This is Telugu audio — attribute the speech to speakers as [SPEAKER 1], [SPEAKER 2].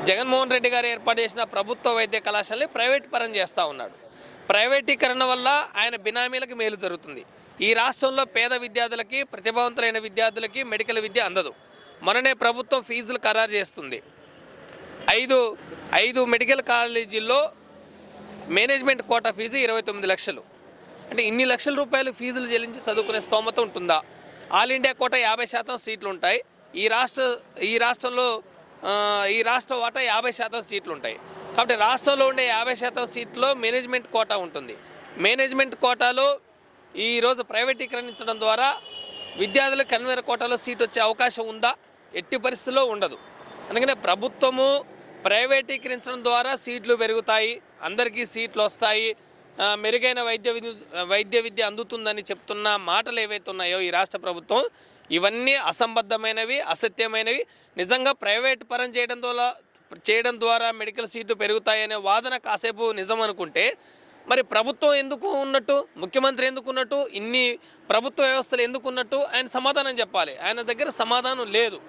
[SPEAKER 1] జగన్మోహన్ రెడ్డి గారు ఏర్పాటు చేసిన ప్రభుత్వ వైద్య కళాశాలని ప్రైవేట్ పరం చేస్తూ ఉన్నాడు. ప్రైవేటీకరణ వల్ల ఆయన బినామీలకు మేలు జరుగుతుంది. ఈ రాష్ట్రంలో పేద విద్యార్థులకి, ప్రతిభావంతులైన విద్యార్థులకి మెడికల్ విద్య అందదు. మననే ప్రభుత్వం ఫీజులు ఖరారు చేస్తుంది. ఐదు మెడికల్ కాలేజీల్లో మేనేజ్మెంట్ కోటా ఫీజు 29 లక్షలు. అంటే ఇన్ని లక్షల రూపాయలు ఫీజులు చెల్లించి చదువుకునే స్తోమత ఉంటుందా? ఆల్ ఇండియా కోటా 50% సీట్లు ఉంటాయి. ఈ రాష్ట్ర వాటా 50% సీట్లు ఉంటాయి. కాబట్టి రాష్ట్రంలో ఉండే 50% సీట్లో మేనేజ్మెంట్ కోటా ఉంటుంది. మేనేజ్మెంట్ కోటాలో ఈరోజు ప్రైవేటీకరించడం ద్వారా విద్యార్థులకు కన్వీనర్ కోటాలో సీట్ వచ్చే అవకాశం ఉందా? ఎట్టి పరిస్థితుల్లో ఉండదు. అందుకనే ప్రభుత్వము ప్రైవేటీకరించడం ద్వారా సీట్లు పెరుగుతాయి, అందరికీ సీట్లు వస్తాయి, మెరుగైన వైద్య విద్య అందుతుందని చెప్తున్న మాటలు ఏవైతే ఉన్నాయో ఈ రాష్ట్ర ప్రభుత్వం, ఇవన్నీ అసంబద్ధమైనవి, అసత్యమైనవి. నిజంగా ప్రైవేట్ పరం చేయడం ద్వారా మెడికల్ సీట్లు పెరుగుతాయనే వాదన కాసేపు నిజం అనుకుంటే, మరి ప్రభుత్వం ఎందుకు ఉన్నట్టు, ముఖ్యమంత్రి ఎందుకు ఉన్నట్టు, ఇన్ని ప్రభుత్వ వ్యవస్థలు ఎందుకు ఉన్నట్టు ఆయన సమాధానం చెప్పాలి. ఆయన దగ్గర సమాధానం లేదు.